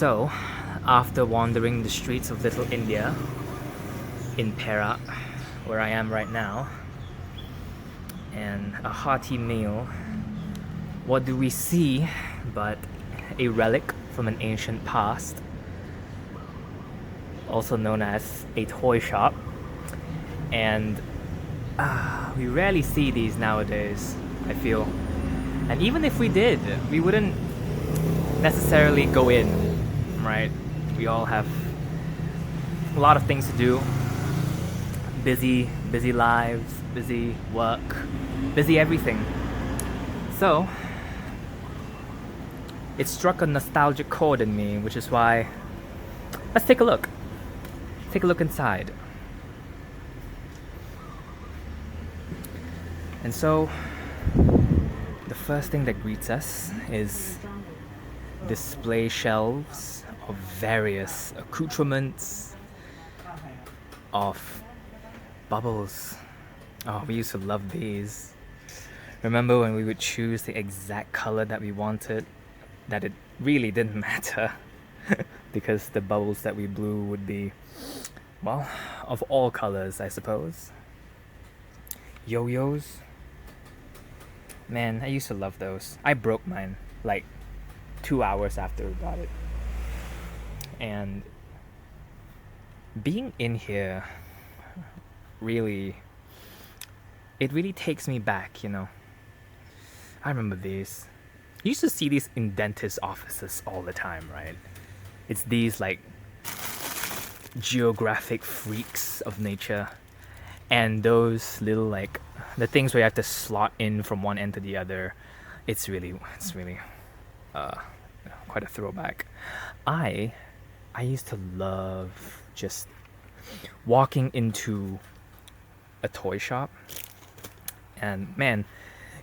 So, after wandering the streets of Little India in Perak, where I am right now, and a hearty meal, what do we see but a relic from an ancient past, also known as a toy shop. And we rarely see these nowadays, I feel. And even if we did, we wouldn't necessarily go in, right? We all have a lot of things to do. Busy lives, busy work, busy everything. So, it struck a nostalgic chord in me, which is why, let's take a look. Take a look inside. And so, the first thing that greets us is display shelves of various accoutrements, of bubbles. Oh, we used to love these. Remember when we would choose the exact color that we wanted, that it really didn't matter because the bubbles that we blew would be, well, of all colors, I suppose. Yo-yos. Man, I used to love those. I broke mine like 2 hours after we got it. And being in here really takes me back, you know. I remember these. You used to see these in dentist offices all the time, right? It's these like geographic freaks of nature, and those little like the things where you have to slot in from one end to the other. It's really quite a throwback. I used to love just walking into a toy shop, and man,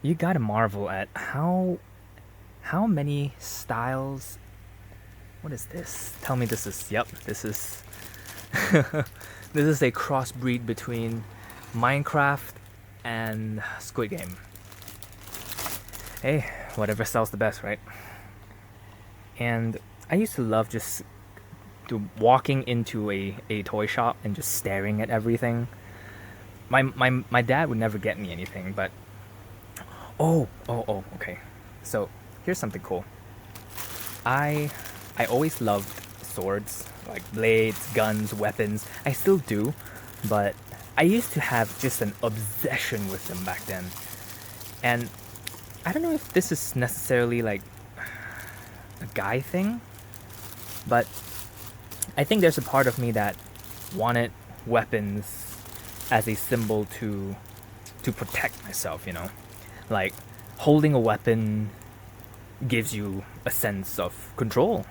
you gotta marvel at how many styles. What is this? Tell me this is. Yep, this is. This is a crossbreed between Minecraft and Squid Game. Hey, whatever sells the best, right? And I used to love just walking into a toy shop and just staring at everything. My dad would never get me anything, but okay. So here's something cool. I always loved swords, like blades, guns, weapons. I still do, but I used to have just an obsession with them back then. And I don't know if this is necessarily like a guy thing, but I think there's a part of me that wanted weapons as a symbol to protect myself, you know? Like, holding a weapon gives you a sense of control,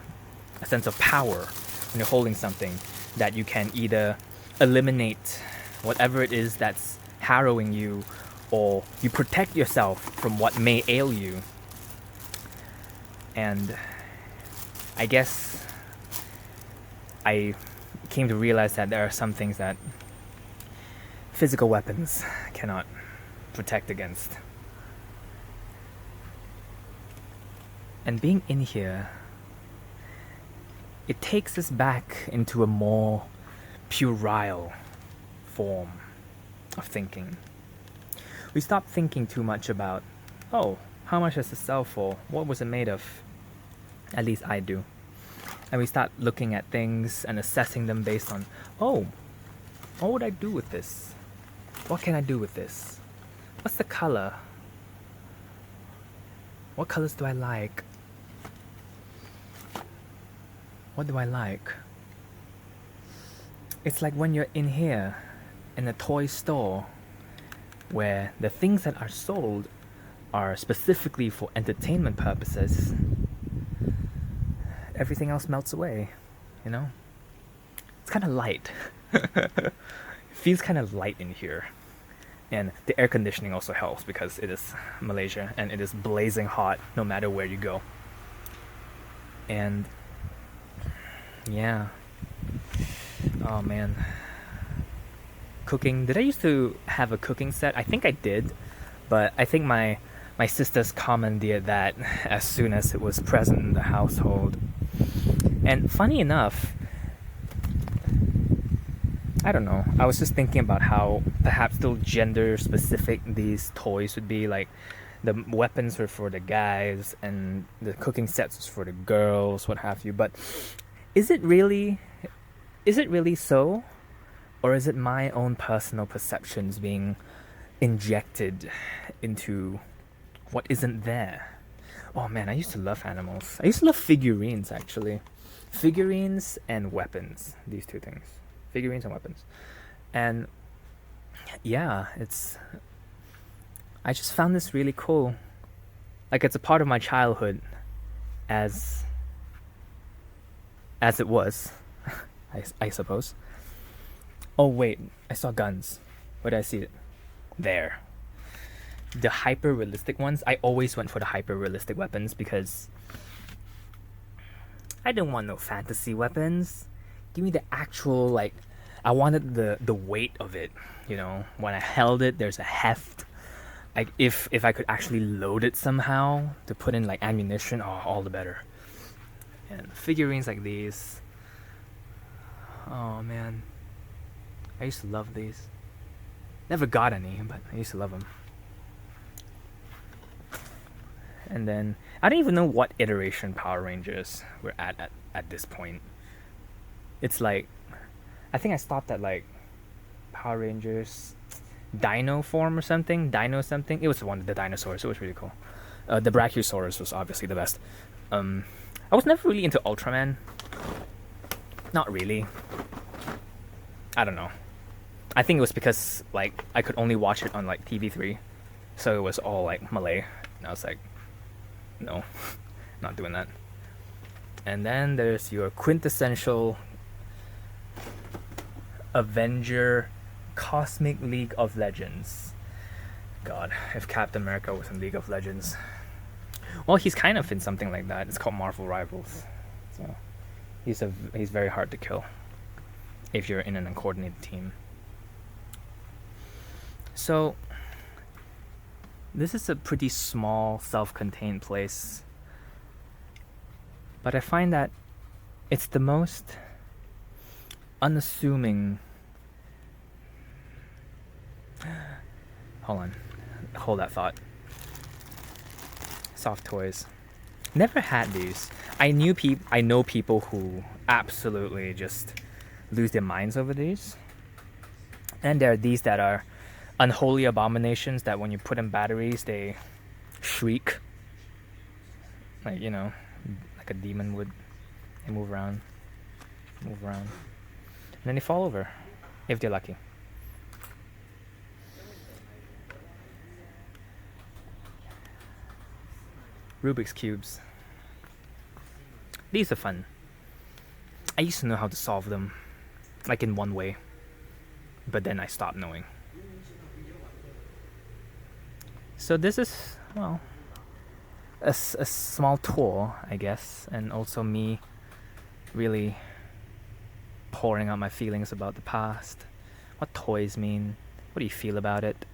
a sense of power when you're holding something, that you can either eliminate whatever it is that's harrowing you, or you protect yourself from what may ail you. And I guess I came to realize that there are some things that physical weapons cannot protect against. And being in here, it takes us back into a more puerile form of thinking. We stop thinking too much about, oh, how much does this sell for? What was it made of? At least I do. And we start looking at things and assessing them based on, oh, what would I do with this? What can I do with this? What's the color? What colors do I like? What do I like? It's like when you're in here, in a toy store, where the things that are sold are specifically for entertainment purposes. Everything else melts away, you know? It's kind of light. It feels kind of light in here. And the air conditioning also helps because it is Malaysia and it is blazing hot no matter where you go. And yeah. Oh man. Cooking. Did I used to have a cooking set? I think I did, but I think my sisters commandeered that as soon as it was present in the household. And funny enough, I don't know, I was just thinking about how perhaps still gender specific these toys would be. Like, the weapons were for the guys and the cooking sets was for the girls, what have you. But is it really so? Or is it my own personal perceptions being injected into what isn't there? Oh man, I used to love animals. I used to love figurines, actually. Figurines and weapons. These two things. Figurines and weapons. And yeah, I just found this really cool. Like, it's a part of my childhood as it was, I suppose. Oh wait, I saw guns. Where did I see it? There. The hyper-realistic ones, I always went for the hyper-realistic weapons because I didn't want no fantasy weapons. Give me the actual, like, I wanted the weight of it, you know? When I held it, there's a heft. Like, if I could actually load it somehow to put in, like, ammunition, oh, all the better. And figurines like these. Oh, man. I used to love these. Never got any, but I used to love them. And then, I don't even know what iteration Power Rangers we're at this point. It's like, I think I stopped at like Power Rangers Dino form or something. Dino something. It was one of the dinosaurs. It was really cool. The Brachiosaurus was obviously the best. I was never really into Ultraman. Not really. I don't know. I think it was because like I could only watch it on like TV3, so it was all like Malay. And I was like, no, not doing that. And then there's your quintessential Avenger Cosmic League of Legends. God, if Captain America was in League of Legends. Well, he's kind of in something like that. It's called Marvel Rivals. So he's very hard to kill if you're in an uncoordinated team. So this is a pretty small, self-contained place. But I find that it's the most unassuming. Hold that thought. Soft toys. Never had these. I know people who absolutely just lose their minds over these. And there are these that are unholy abominations that when you put in batteries, they shriek. Like, you know, like a demon would. They move around. And then they fall over, if they're lucky. Rubik's Cubes. These are fun. I used to know how to solve them, like in one way, but then I stopped knowing. So this is, well, a small tour, I guess, and also me really pouring out my feelings about the past, what toys mean, what do you feel about it.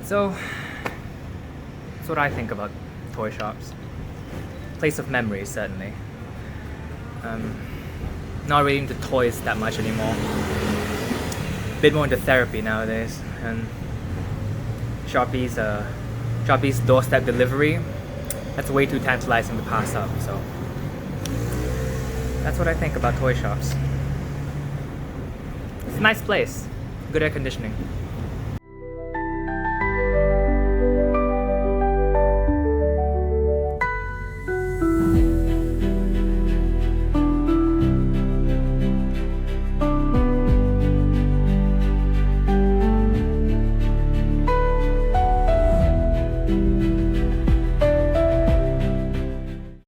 So, that's what I think about toy shops. Place of memories, certainly. Not really into toys that much anymore. Bit more into therapy nowadays, and Shopee's doorstep delivery, that's way too tantalizing to pass up, so that's what I think about toy shops. It's a nice place, good air conditioning.